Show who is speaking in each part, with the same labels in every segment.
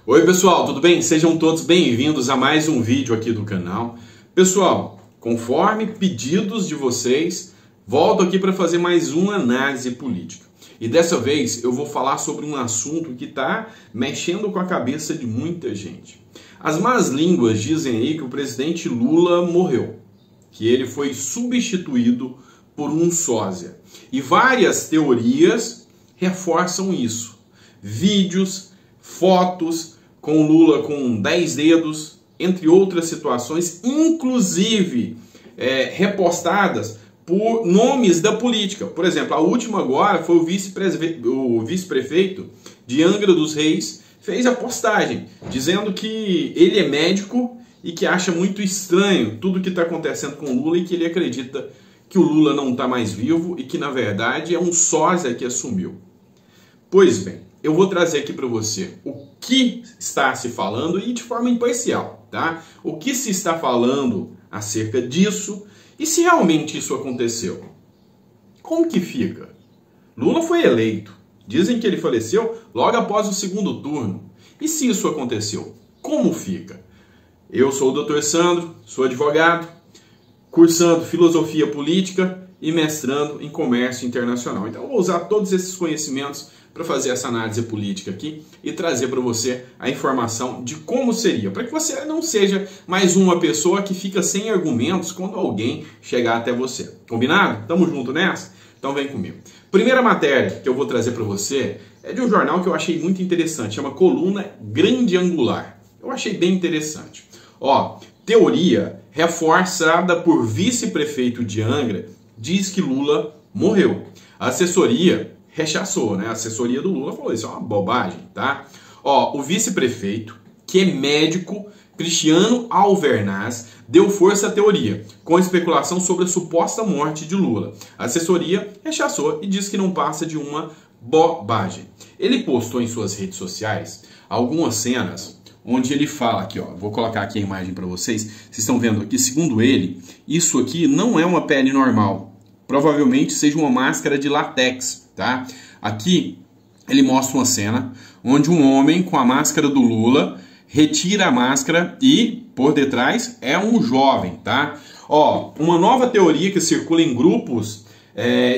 Speaker 1: Oi pessoal, tudo bem? Sejam todos bem-vindos a mais um vídeo aqui do canal. Pessoal, conforme pedidos de vocês, volto aqui para fazer mais uma análise política. E dessa vez eu vou falar sobre um assunto que está mexendo com a cabeça de muita gente. As más línguas dizem aí que o presidente Lula morreu, que ele foi substituído por um sósia. E várias teorias reforçam isso. Vídeos, fotos com Lula com 10 dedos, entre outras situações, inclusive repostadas por nomes da política. Por exemplo, a última agora foi o vice-prefeito de Angra dos Reis, fez a postagem dizendo que ele é médico e que acha muito estranho tudo que está acontecendo com o Lula e que ele acredita que o Lula não está mais vivo e que, na verdade, é um sósia que assumiu. Pois bem, eu vou trazer aqui para você o que está se falando e de forma imparcial, tá? O que se está falando acerca disso e se realmente isso aconteceu. Como que fica? Lula foi eleito. Dizem que ele faleceu logo após o segundo turno. E se isso aconteceu? Como fica? Eu sou o Dr. Sandro, sou advogado, cursando filosofia política e mestrando em comércio internacional. Então eu vou usar todos esses conhecimentos para fazer essa análise política aqui e trazer para você a informação de como seria, para que você não seja mais uma pessoa que fica sem argumentos quando alguém chegar até você. Combinado? Tamo junto nessa? Então vem comigo. Primeira matéria que eu vou trazer para você é de um jornal que eu achei muito interessante, chama Coluna Grande Angular. Eu achei bem interessante. Ó, teoria reforçada por vice-prefeito de Angra diz que Lula morreu. A assessoria rechaçou, né? A assessoria do Lula falou isso é uma bobagem, tá? Ó, o vice-prefeito, que é médico, Cristiano Alvernaz, deu força à teoria, com especulação sobre a suposta morte de Lula. A assessoria rechaçou e disse que não passa de uma bobagem. Ele postou em suas redes sociais algumas cenas onde ele fala aqui, ó, vou colocar aqui a imagem para vocês. Vocês estão vendo aqui, segundo ele, isso aqui não é uma pele normal. Provavelmente seja uma máscara de látex, tá? Aqui ele mostra uma cena onde um homem com a máscara do Lula retira a máscara e por detrás é um jovem, tá? Ó, uma nova teoria que circula em grupos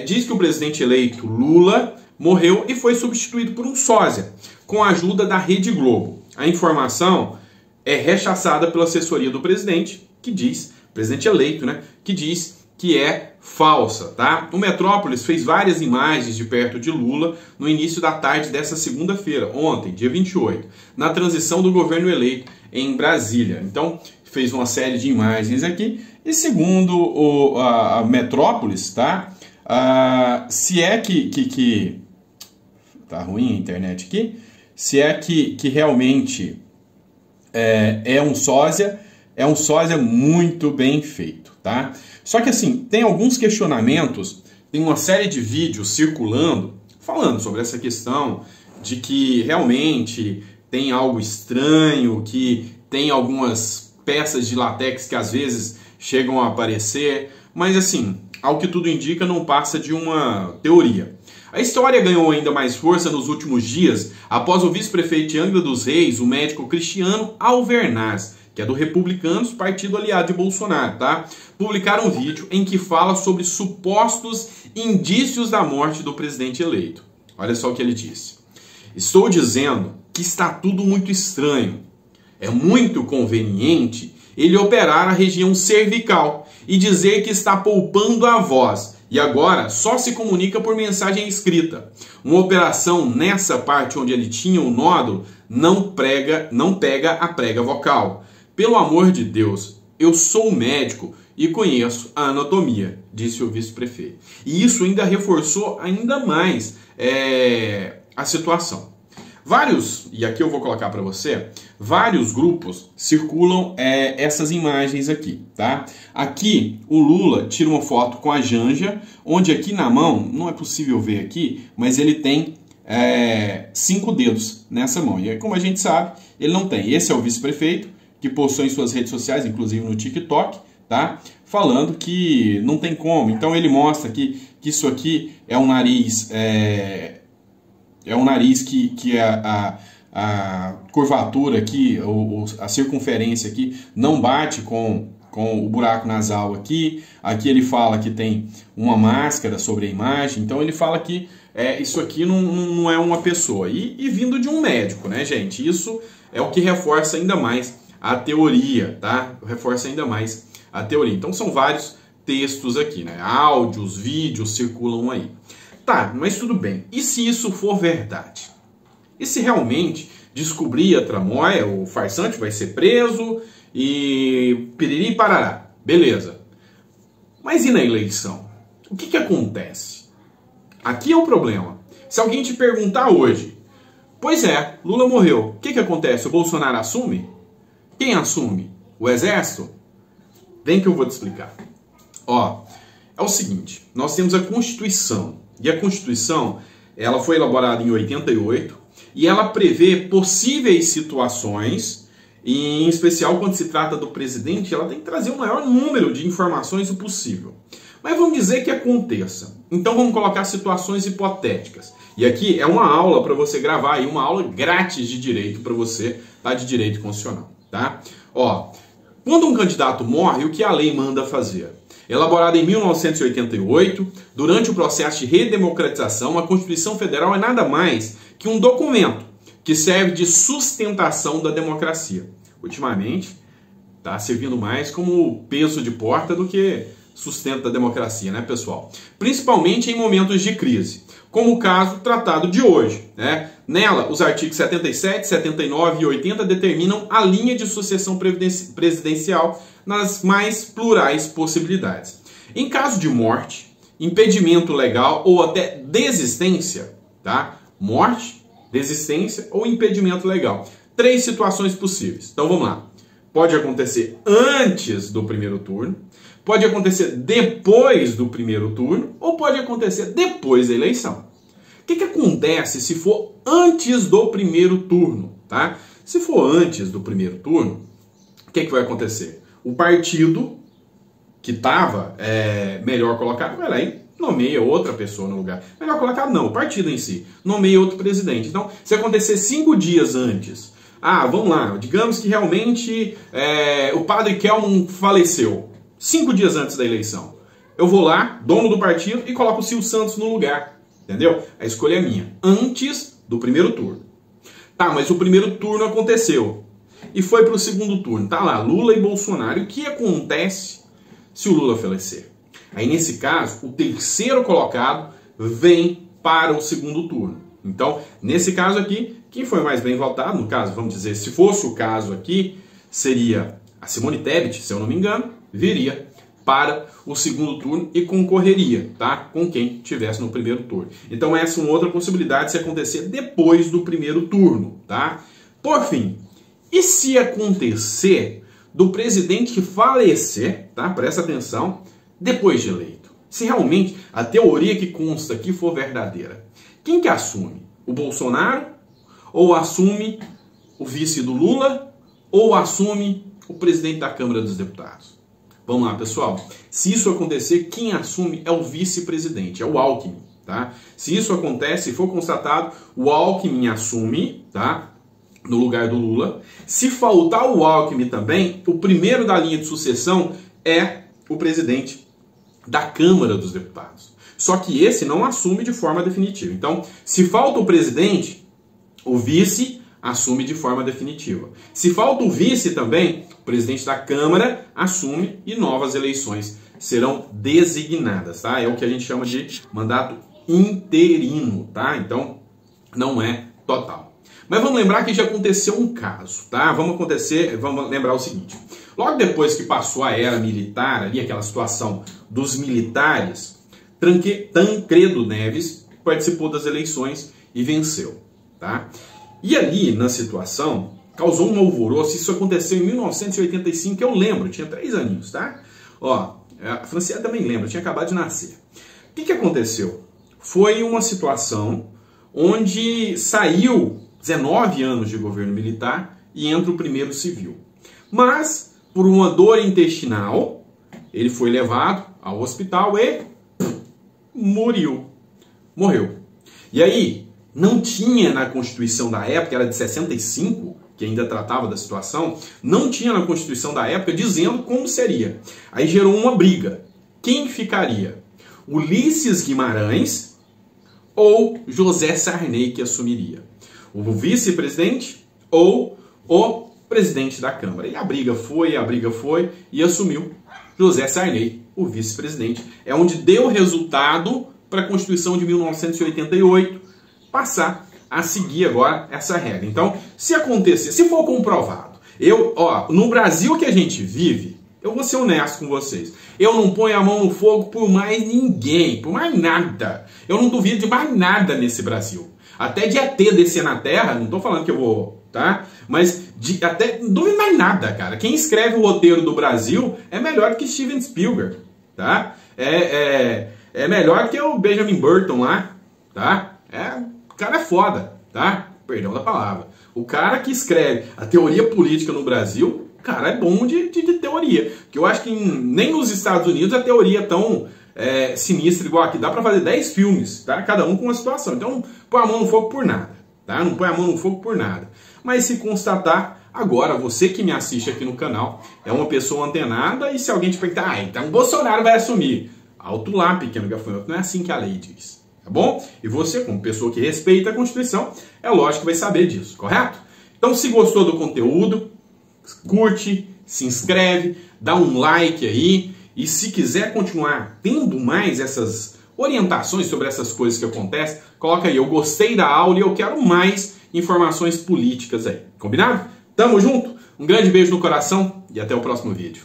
Speaker 1: diz que o presidente eleito Lula morreu e foi substituído por um sósia, com a ajuda da Rede Globo. A informação é rechaçada pela assessoria do presidente, que diz, presidente eleito, né, que diz que é falsa, tá? O Metrópolis fez várias imagens de perto de Lula no início da tarde dessa segunda-feira, ontem, dia 28, na transição do governo eleito em Brasília. Então, fez uma série de imagens aqui e segundo a Metrópolis, tá? Se é que tá ruim a internet aqui, se é que realmente é um sósia muito bem feito, tá? Só que assim, tem alguns questionamentos, tem uma série de vídeos circulando, falando sobre essa questão de que realmente tem algo estranho, que tem algumas peças de látex que às vezes chegam a aparecer, mas assim, ao que tudo indica, não passa de uma teoria. A história ganhou ainda mais força nos últimos dias após o vice-prefeito de Angra dos Reis, o médico Cristiano Alvernaz, que é do Republicanos, partido aliado de Bolsonaro, tá? Publicar um vídeo em que fala sobre supostos indícios da morte do presidente eleito. Olha só o que ele disse. Estou dizendo que está tudo muito estranho. É muito conveniente ele operar a região cervical e dizer que está poupando a voz e agora só se comunica por mensagem escrita. Uma operação nessa parte onde ele tinha o nódulo não pega a prega vocal. Pelo amor de Deus, eu sou médico e conheço a anatomia, disse o vice-prefeito. E isso ainda reforçou ainda mais a situação. E aqui eu vou colocar para você, vários grupos circulam essas imagens aqui, tá? Aqui o Lula tira uma foto com a Janja, onde aqui na mão, não é possível ver aqui, mas ele tem 5 dedos nessa mão. E aí, como a gente sabe, ele não tem. Esse é o vice-prefeito, que postou em suas redes sociais, inclusive no TikTok, tá? Falando que não tem como. Então ele mostra que isso aqui é um nariz, que a curvatura aqui, a circunferência aqui, não bate com o buraco nasal aqui. Aqui ele fala que tem uma máscara sobre a imagem, então ele fala que isso aqui não é uma pessoa. E vindo de um médico, né, gente? Isso é o que reforça ainda mais a teoria, tá? Reforça ainda mais a teoria. Então são vários textos aqui, né? Áudios, vídeos circulam aí. Tá, mas tudo bem. E se isso for verdade? E se realmente descobrir a tramóia, o farsante vai ser preso e piriri parará? Beleza. Mas e na eleição? O que acontece? Aqui é o problema. Se alguém te perguntar hoje, pois é, Lula morreu, o que acontece? O Bolsonaro assume? Quem assume? O Exército? Vem que eu vou te explicar. Ó, é o seguinte, nós temos a Constituição. E a Constituição, ela foi elaborada em 88 e ela prevê possíveis situações, e em especial quando se trata do presidente, ela tem que trazer o maior número de informações o possível. Mas vamos dizer que aconteça. Então vamos colocar situações hipotéticas. E aqui é uma aula para você gravar aí, uma aula grátis de direito para você, tá? De direito constitucional, tá? Ó, quando um candidato morre, o que a lei manda fazer? Elaborada em 1988, durante o processo de redemocratização, a Constituição Federal é nada mais que um documento que serve de sustentação da democracia. Ultimamente, está servindo mais como peso de porta do que sustento da democracia, né, pessoal? Principalmente em momentos de crise, como o caso tratado de hoje, né? Nela, os artigos 77, 79 e 80 determinam a linha de sucessão presidencial nas mais plurais possibilidades. Em caso de morte, impedimento legal ou até desistência, tá? Morte, desistência ou impedimento legal. 3 situações possíveis. Então vamos lá. Pode acontecer antes do primeiro turno, pode acontecer depois do primeiro turno ou pode acontecer depois da eleição. O que acontece se for antes do primeiro turno, tá? Se for antes do primeiro turno, o que vai acontecer? O partido que estava melhor colocado vai lá e nomeia outra pessoa no lugar. Melhor colocado não, o partido em si nomeia outro presidente. Então, se acontecer 5 dias antes, vamos lá, digamos que realmente o padre Kelman faleceu 5 dias antes da eleição. Eu vou lá, dono do partido, e coloco o Silvio Santos no lugar. Entendeu? A escolha é minha. Antes do primeiro turno. Tá, mas o primeiro turno aconteceu. E foi para o segundo turno. Tá lá, Lula e Bolsonaro. E o que acontece se o Lula falecer? Aí, nesse caso, o terceiro colocado vem para o segundo turno. Então, nesse caso aqui, quem foi mais bem votado, no caso, vamos dizer, se fosse o caso aqui, seria a Simone Tebet, se eu não me engano, viria para o segundo turno e concorreria, tá? Com quem tivesse no primeiro turno. Então essa é uma outra possibilidade se acontecer depois do primeiro turno, tá? Por fim, e se acontecer do presidente falecer, tá? Presta atenção, depois de eleito. Se realmente a teoria que consta aqui for verdadeira, quem que assume? O Bolsonaro? Ou assume o vice do Lula? Ou assume o presidente da Câmara dos Deputados? Vamos lá, pessoal. Se isso acontecer, quem assume é o vice-presidente, é o Alckmin, tá? Se isso acontece, se for constatado, o Alckmin assume, tá? No lugar do Lula. Se faltar o Alckmin também, o primeiro da linha de sucessão é o presidente da Câmara dos Deputados. Só que esse não assume de forma definitiva. Então, se falta o presidente, o vice assume de forma definitiva. Se falta o vice também, o presidente da Câmara assume e novas eleições serão designadas, tá? É o que a gente chama de mandato interino, tá? Então, não é total. Mas vamos lembrar que já aconteceu um caso, tá? Vamos lembrar o seguinte. Logo depois que passou a era militar, ali aquela situação dos militares, Tancredo Neves participou das eleições e venceu, tá? E ali, na situação, causou um alvoroço. Isso aconteceu em 1985, eu lembro, tinha 3 aninhos, tá? Ó, a Franciele também lembra, tinha acabado de nascer. O que aconteceu? Foi uma situação onde saiu 19 anos de governo militar e entra o primeiro civil. Mas, por uma dor intestinal, ele foi levado ao hospital e morreu. E aí, não tinha na Constituição da época, era de 65, que ainda tratava da situação, não tinha na Constituição da época dizendo como seria. Aí gerou uma briga. Quem ficaria? Ulisses Guimarães ou José Sarney que assumiria? O vice-presidente ou o presidente da Câmara? E a briga foi e assumiu José Sarney, o vice-presidente. É onde deu resultado para a Constituição de 1988 passar a seguir agora essa regra. Então, se acontecer, se for comprovado, no Brasil que a gente vive, eu vou ser honesto com vocês, eu não ponho a mão no fogo por mais ninguém, por mais nada. Eu não duvido de mais nada nesse Brasil. Até de ET descer na Terra, não estou falando que eu vou, tá? Mas até não duvido mais nada, cara. Quem escreve o roteiro do Brasil é melhor que Steven Spielberg, tá? É melhor que o Benjamin Burton lá, tá? O cara é foda, tá? Perdão da palavra. O cara que escreve a teoria política no Brasil, o cara é bom de teoria. Porque eu acho que nem nos Estados Unidos a teoria é tão sinistra igual aqui. Dá pra fazer 10 filmes, tá? Cada um com uma situação. Então não põe a mão no fogo por nada, tá? Não põe a mão no fogo por nada. Mas se constatar, agora você que me assiste aqui no canal é uma pessoa antenada e se alguém te perguntar, então o Bolsonaro vai assumir. Alto lá, pequeno gafanhoto. Não é assim que a lei diz. Tá bom? E você, como pessoa que respeita a Constituição, é lógico que vai saber disso, correto? Então, se gostou do conteúdo, curte, se inscreve, dá um like aí. E se quiser continuar tendo mais essas orientações sobre essas coisas que acontecem, coloca aí, eu gostei da aula e eu quero mais informações políticas aí. Combinado? Tamo junto? Um grande beijo no coração e até o próximo vídeo.